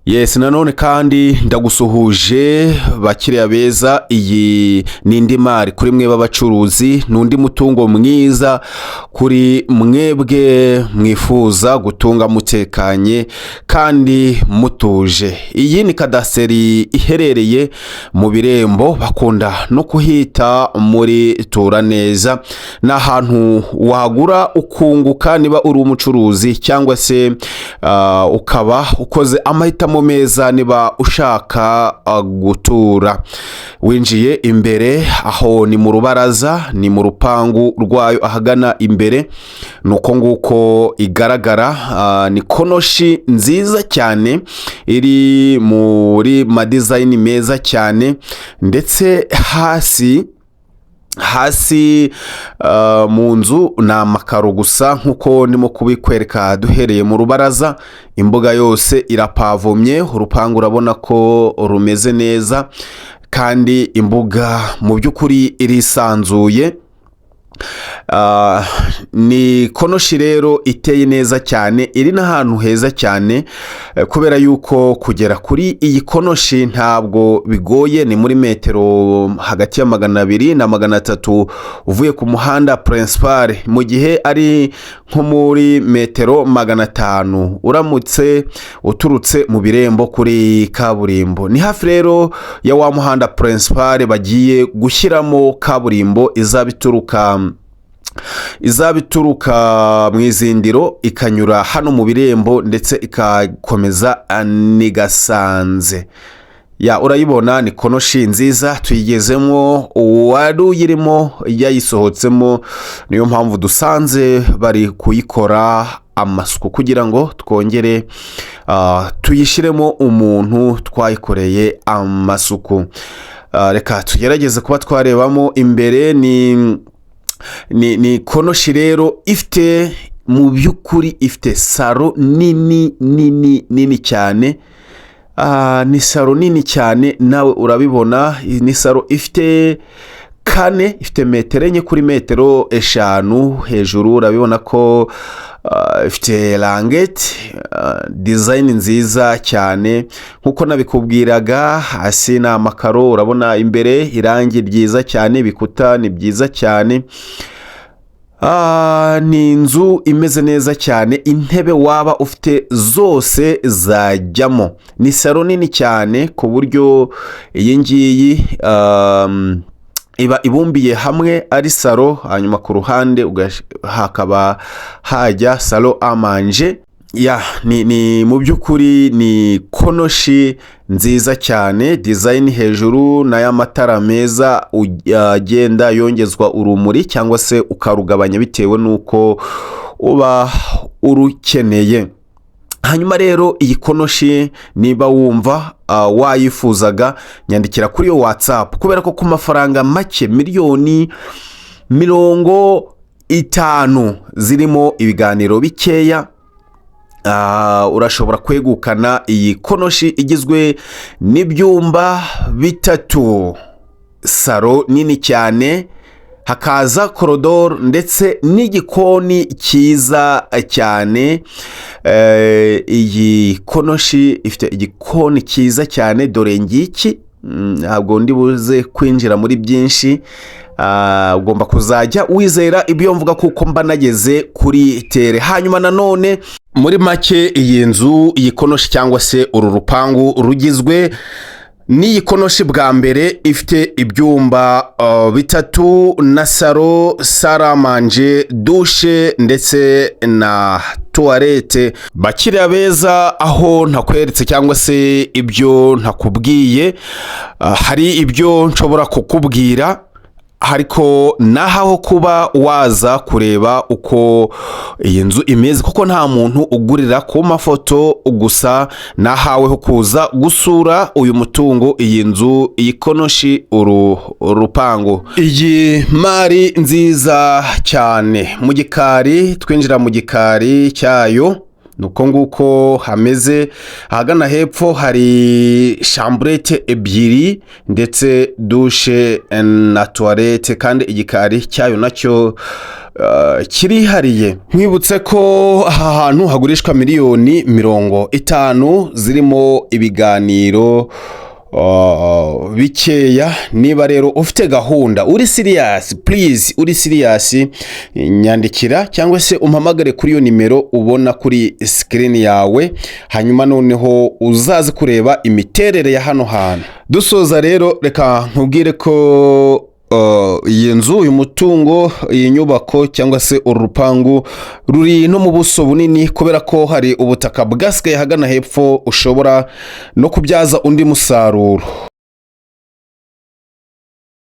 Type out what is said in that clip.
Yes, nanone kandi ndagusuhuje bakiriya beza. Iyi ni indi mari kuri mwe b'abacuruzi, n'undi mutungo mwiza kuri mwebwe mwifuza gutunga mutekanye kandi mutuje. Iyi ni kadaseri iherereye mu Birembo, bakunda no kuhita muri Tura Neza. Ni ahantu wagura ukunguka niba uri umucuruzi cyangwa se ukaba ukoze amahitamo meza niba ushaka gutura. Winjiye imbere aho ni mu rubaraza, ni mu rupangu rwayo ahagana imbere, nuko nguko igaragara. Ni konoshi nziza cyane iri muri design meza cyane, ndetse hasi mu nzu ni amakaro gusa nkuko ndimo kubikwereka. Duhereye mu rubaraza, imbuga yose irapavomye, urupangu urabona ko rumeze neza kandi imbuga mu by'ukuri irisanzuye. Ni konoshi rero iteye neza cyane, iri n'ahantu heza cyane, kubera yuko kugera kuri iyi konoshi ntabwo bigoye. Ni muri metero hagati ya 200 na 300 uvuye ku muhanda principal, mu gihe ari nko muri metero 500 uramutse uturutse mu Birembo kuri kaburimbo. Ni hafi rero ya wa muhanda principal bagiye gushyiramo kaburimbo izabituruka mu izindiro ikanyura hano mu Birembo ndetse ikakomeza ni Gasanze. Urayibona, ni konoshi nziza tuyigezemo, uwari uyirimo yayisohotsemo, niyo mpamvu dusanze bari kuyikora amasuku kugira ngo twongere tuyishyiremo umuntu twayikoreye amasuku. Reka tugerageze kuba twarebamo imbere. Ni konoshi rero ifite mu by'ukuri ifite saro nini cyane. Ni saro nini cyane, nawe urabibona. Ni saro ifite metero enye kuri metero 5 hejuru. Urabibona ko ifite rangete, design nziza cyane nkuko nabikubwiraga. Hasi ni amakaro, urabona imbere irangi ryiza cyane, ibikuta ni byiza cyane. Ni inzu imeze neza cyane, intebe waba ufite zose zajyamo. Ni saro nini cyane ku buryo iyi ngiyi iba ibumbiye hamwe ari saro, hanyuma ku ruhande hakaba hajya salo amanje. Ni mu by'ukuri ni konoshi nziza cyane, design hejuru n'aya matara meza agenda yongezwa urumuri cyangwa se ukarugabanya bitewe nuko uba urukeneye. Hanyuma rero iyi konoshi niba wumva wayifuzaga, nyandikira kuri yo WhatsApp, kubera ko ku mafaranga make miliyoni 50 zirimo ibiganiro bikeya urashobora kwegukana iyi konoshi igizwe n'ibyumba 3, saro nini cyane, hakaza korodoro ndetse n'igikoni cyiza cyane. Iyi konoshi ifite igikoni cyiza cyane, dore ngiki. Ntabwo ndi buze kwinjira muri byinshi, ugomba kuzajya wizera ibyo mvuga kuko mba nageze kuri tere. Hanyuma nanone muri make iyi nzu, iyi konoshi cyangwa se uru rupangu rugizwe n'iyi konoshi bwa mbere ifite ibyumba 3 na saro, saramanje, dushe ndetse na toilette. Bakiriya beza, aho ntakweretse cyangwa se ibyo ntakubwiye, hari ibyo nshobora kukubwira, ariko naho kuba waza kureba uko iyi nzu imeze, kuko nta muntu ugurira ku mafoto gusa. Nahaweho kuza gusura uyu mutungo, iyi nzu, iyi konoshi, urupangu. Iyi mari nziza cyane mu gikari, twinjira mu gikari cyayo. nuko nguko hameze. Ahagana hepfo hari chambrette ebyiri ndetse douche na toilette, kandi igikari cyayo nacyo kirihariye. Nkwibutse ko aha hantu hagurishwa miliyoni 50 zirimo ibiganiro bikeya. Niba rero ufite gahunda, uri serious, please uri serious, nyandikira cyangwa se umpamagare kuri iyo nimero ubona kuri screen yawe, hanyuma noneho uzaze kureba imiterere ya hano hantu. Dusoza rero reka nkubwire ko iyi nzu, uyu mutungo, iyi nyubako cyangwa se urupangu ruri no mu buso bunini, kubera ko hari ubutaka bwasigaye hagana hepfo ushobora no kubyaza undi musaruro.